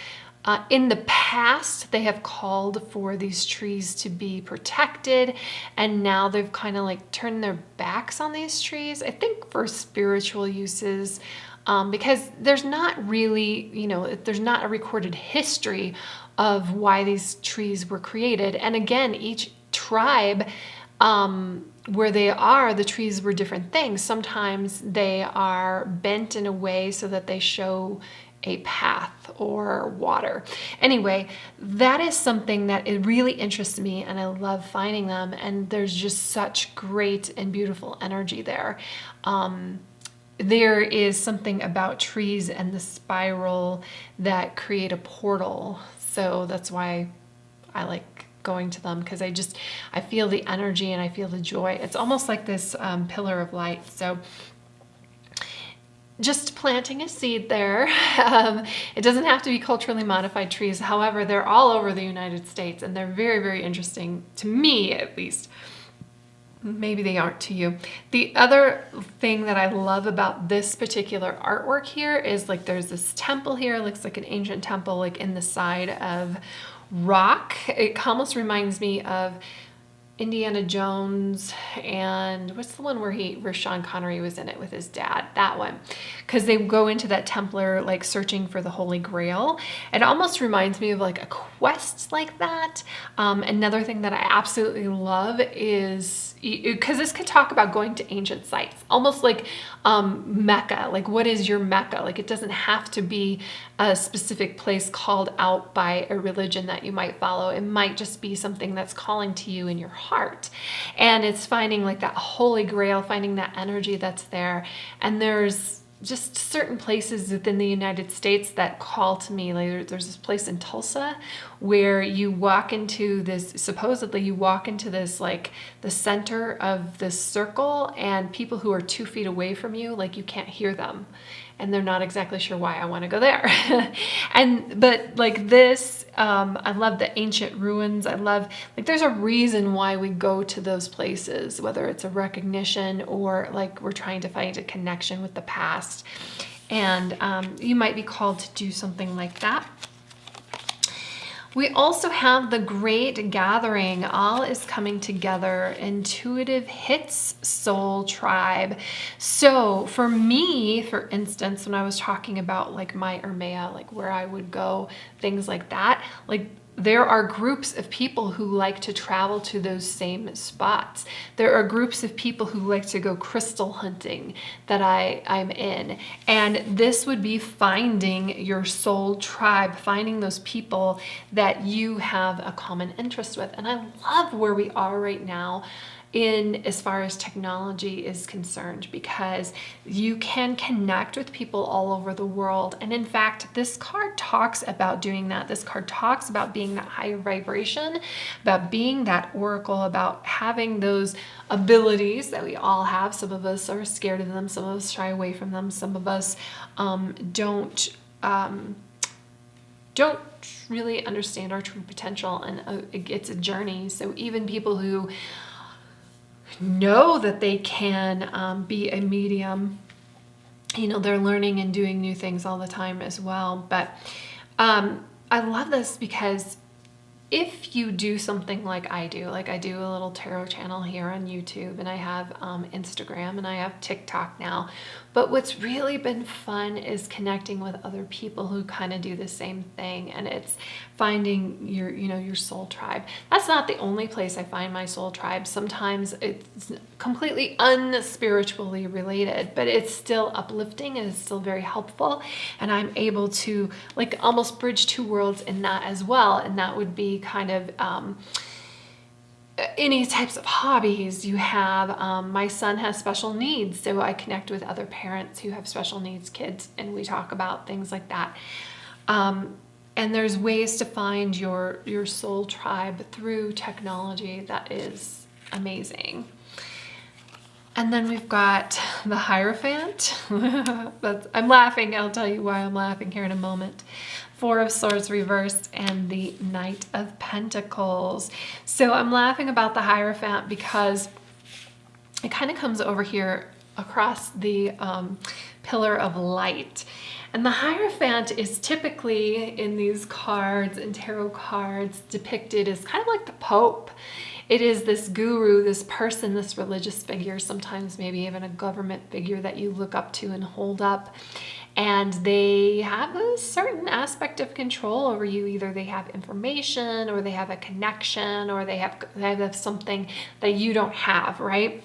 in the past, they have called for these trees to be protected, and now they've kind of like turned their backs on these trees, I think for spiritual uses, because there's not really, there's not a recorded history of why these trees were created. And again, each tribe, where they are, the trees were different things. Sometimes they are bent in a way so that they show a path or water. Anyway, that is something that it really interests me, and I love finding them, and there's just such great and beautiful energy there. There is something about trees and the spiral that create a portal. So that's why I like going to them, because I feel the energy and I feel the joy. It's almost like this pillar of light. So just planting a seed there. It doesn't have to be culturally modified trees. However, they're all over the United States, and they're very, very interesting to me, at least. Maybe they aren't to you. The other thing that I love about this particular artwork here is like there's this temple here. It looks like an ancient temple, like in the side of rock. It almost reminds me of Indiana Jones, and what's the one where Sean Connery was in it with his dad? That one. Because they go into that Templar, like searching for the Holy Grail. It almost reminds me of like a quest like that. Another thing that I absolutely love is, because this could talk about going to ancient sites, almost like Mecca. Like, what is your Mecca? Like, it doesn't have to be a specific place called out by a religion that you might follow. It might just be something that's calling to you in your heart. And it's finding like that Holy Grail, finding that energy that's there. And there's just certain places within the United States that call to me. Like there's this place in Tulsa where you walk into this, supposedly you walk into this, like the center of this circle, and people who are 2 feet away from you, like you can't hear them. And they're not exactly sure why I want to go there. But like this, I love the ancient ruins. I love, like, there's a reason why we go to those places, whether it's a recognition or like we're trying to find a connection with the past. And you might be called to do something like that. We also have the Great Gathering. All is coming together. Intuitive Hits Soul Tribe. So for me, for instance, when I was talking about like my Ermea, like where I would go, things like that, like there are groups of people who like to travel to those same spots. There are groups of people who like to go crystal hunting that I'm in. And this would be finding your soul tribe, finding those people that you have a common interest with. And I love where we are right now in as far as technology is concerned, because you can connect with people all over the world. And in fact, this card talks about doing that. This card talks about being that higher vibration, about being that oracle, about having those abilities that we all have. Some of us are scared of them, some of us shy away from them, some of us don't really understand our true potential, and it's a journey. So even people who know that they can be a medium, you know, they're learning and doing new things all the time as well. But I love this because if you do something like I do a little tarot channel here on YouTube, and I have Instagram, and I have TikTok now. But what's really been fun is connecting with other people who kind of do the same thing, and it's finding your soul tribe. That's not the only place I find my soul tribe. Sometimes it's completely unspiritually related, but it's still uplifting and it's still very helpful, and I'm able to like almost bridge two worlds in that as well. And that would be kind of any types of hobbies you have. My son has special needs, so I connect with other parents who have special needs kids, and we talk about things like that. And there's ways to find your soul tribe through technology that is amazing. And then we've got the Hierophant. I'm laughing. I'll tell you why I'm laughing here in a moment. Four of Swords reversed and the Knight of Pentacles. So I'm laughing about the Hierophant because it kind of comes over here across the pillar of light. And the Hierophant is typically in these cards and tarot cards depicted as kind of like the Pope. It is this guru, this person, this religious figure, sometimes maybe even a government figure that you look up to and hold up. And they have a certain aspect of control over you. Either they have information, or they have a connection, or they have something that you don't have, right?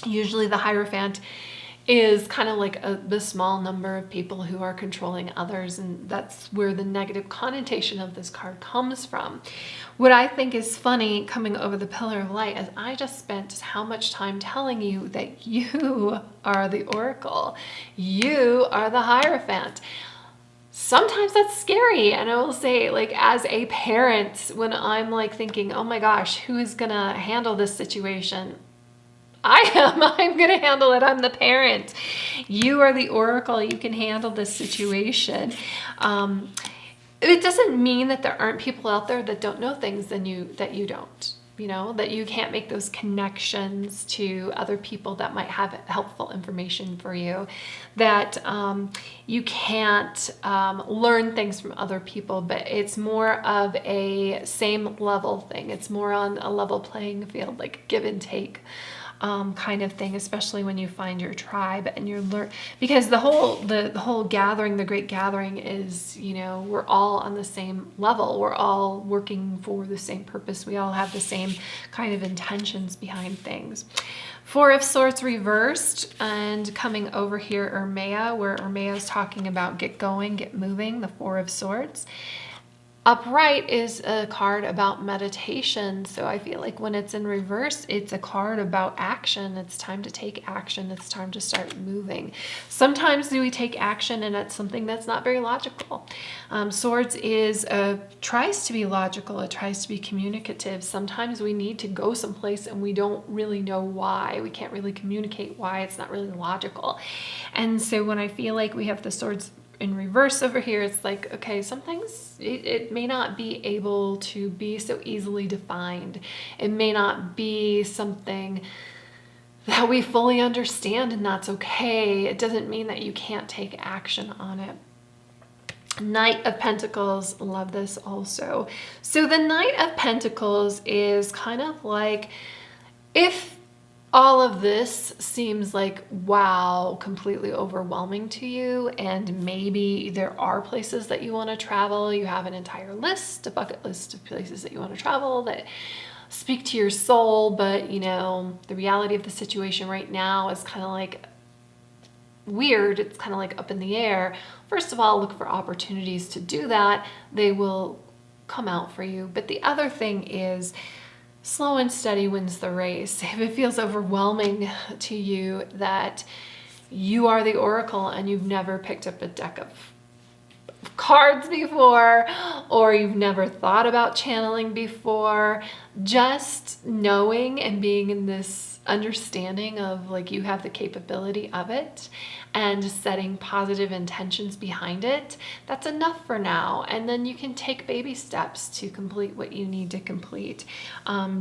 Usually the Hierophant is kind of like the small number of people who are controlling others, and that's where the negative connotation of this card comes from. What I think is funny coming over the pillar of light is I just spent how much time telling you that you are the oracle. You are the Hierophant. Sometimes that's scary, and I will say, like, as a parent, when I'm like thinking, oh my gosh, who is gonna handle this situation? I'm going to handle it. I'm the parent. You are the oracle. You can handle this situation. It doesn't mean that there aren't people out there that don't know things that you don't, that you can't make those connections to other people that might have helpful information for you, that you can't learn things from other people, but it's more of a same level thing. It's more on a level playing field, like give and take. Kind of thing, especially when you find your tribe and you're because the whole gathering, the great gathering is, we're all on the same level. We're all working for the same purpose. We all have the same kind of intentions behind things. Four of Swords reversed, and coming over here, Urmea, where Urmea is talking about get going, get moving, the Four of Swords. Upright is a card about meditation, so I feel like when it's in reverse, it's a card about action. It's time to take action. It's time to start moving. Sometimes we take action and it's something that's not very logical. Swords tries to be logical. It tries to be communicative. Sometimes we need to go someplace and we don't really know why. We can't really communicate why. It's not really logical. And so when I feel like we have the Swords in reverse over here, it's like, okay, some things it may not be able to be so easily defined. It may not be something that we fully understand, and that's okay. It doesn't mean that you can't take action on it. Knight of Pentacles, love this also. So the Knight of Pentacles is kind of like if all of this seems like, wow, completely overwhelming to you, and maybe there are places that you want to travel. You have an entire list, a bucket list of places that you want to travel that speak to your soul, but you know, the reality of the situation right now is kind of like weird. It's kind of like up in the air. First of all, look for opportunities to do that. They will come out for you. But the other thing is, slow and steady wins the race. If it feels overwhelming to you that you are the oracle and you've never picked up a deck of cards before, or you've never thought about channeling before, just knowing and being in this understanding of like you have the capability of it and setting positive intentions behind it, that's enough for now. And then you can take baby steps to complete what you need to complete,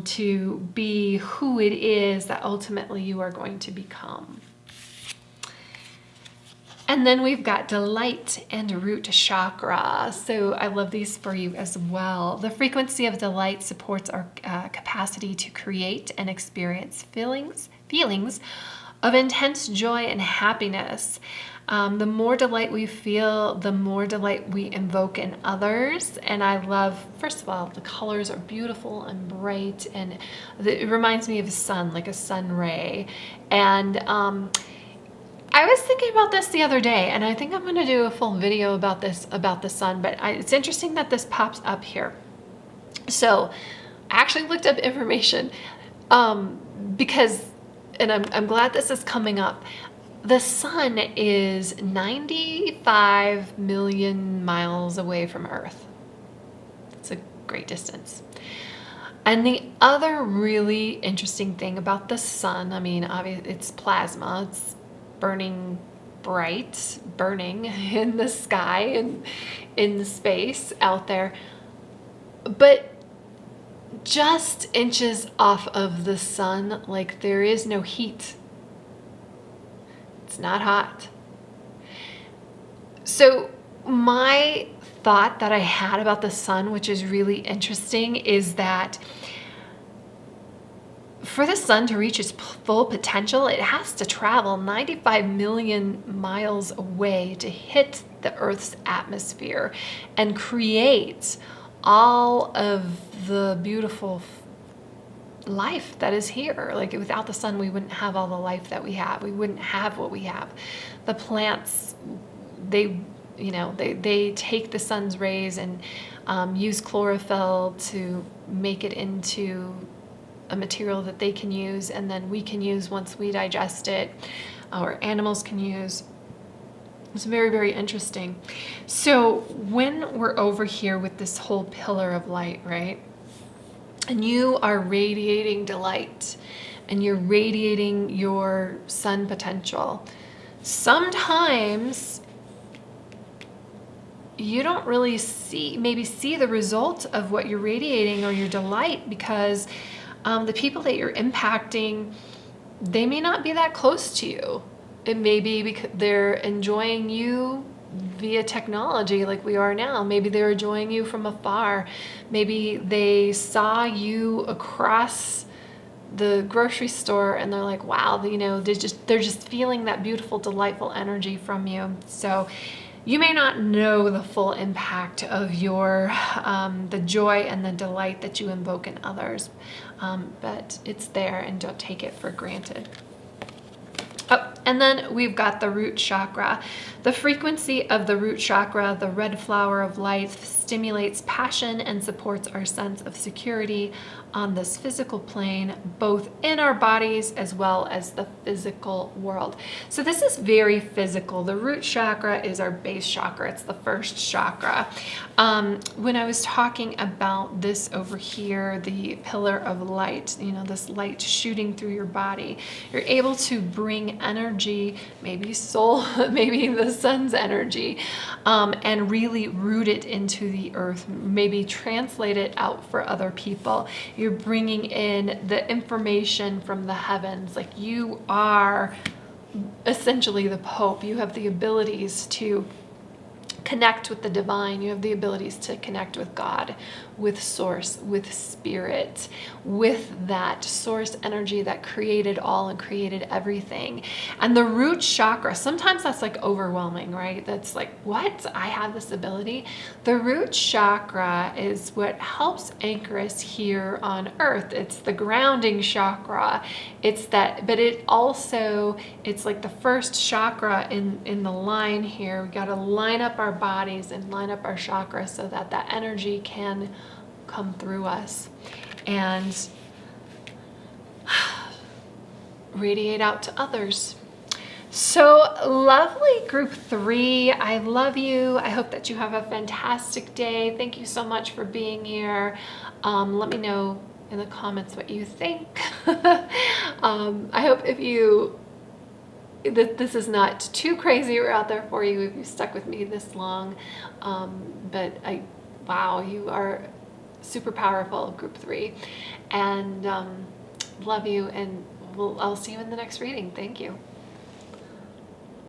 to be who it is that ultimately you are going to become. And then we've got delight and root chakra. So I love these for you as well. The frequency of delight supports our capacity to create and experience feelings of intense joy and happiness. The more delight we feel, the more delight we invoke in others. And I love, first of all, the colors are beautiful and bright, and it reminds me of a sun, like a sun ray. And I was thinking about this the other day, and I think I'm going to do a full video about this, about the sun, but it's interesting that this pops up here. So I actually looked up information because, and I'm glad this is coming up, the sun is 95 million miles away from Earth. It's a great distance. And the other really interesting thing about the sun, I mean, obviously it's plasma, it's burning bright, burning in the sky and in the space out there. But just inches off of the sun, like there is no heat. It's not hot. So my thought that I had about the sun, which is really interesting, is that for the sun to reach its full potential, it has to travel 95 million miles away to hit the Earth's atmosphere and create all of the beautiful life that is here. Like without the sun, we wouldn't have all the life that we have. We wouldn't have what we have. The plants, they take the sun's rays and use chlorophyll to make it into a material that they can use, and then we can use once we digest it, or animals can use. It's very, very interesting. So when we're over here with this whole pillar of light, right, and you are radiating delight and you're radiating your sun potential, sometimes you don't really see the result of what you're radiating or your delight, because the people that you're impacting, they may not be that close to you. It may be because they're enjoying you via technology like we are now. Maybe they're enjoying you from afar. Maybe they saw you across the grocery store and they're like, wow, they're just feeling that beautiful, delightful energy from you. So you may not know the full impact of your the joy and the delight that you invoke in others, but it's there, and don't take it for granted. Oh, and then we've got the root chakra. The frequency of the root chakra, the red flower of life, stimulates passion and supports our sense of security on this physical plane, both in our bodies as well as the physical world. So this is very physical. The root chakra is our base chakra. It's the first chakra. When I was talking about this over here, the pillar of light, this light shooting through your body, you're able to bring energy, maybe soul, maybe the sun's energy, and really root it into the earth, maybe translate it out for other people. You're bringing in the information from the heavens. Like you are essentially the Pope. You have the abilities to connect with the divine. You have the abilities to connect with God, with source, with spirit, with that source energy that created all and created everything. And the root chakra, sometimes that's like overwhelming, right? That's like, what? I have this ability. The root chakra is what helps anchor us here on earth. It's the grounding chakra. It's that, but it also, it's like the first chakra in the line here. We got to line up our bodies and line up our chakras so that that energy can come through us and radiate out to others. So lovely, group 3. I love you. I hope that you have a fantastic day. Thank you so much for being here. Let me know in the comments what you think. I hope this is not too crazy or out there for you if you stuck with me this long. But wow, you are super powerful, group 3. And love you, and I'll see you in the next reading. Thank you.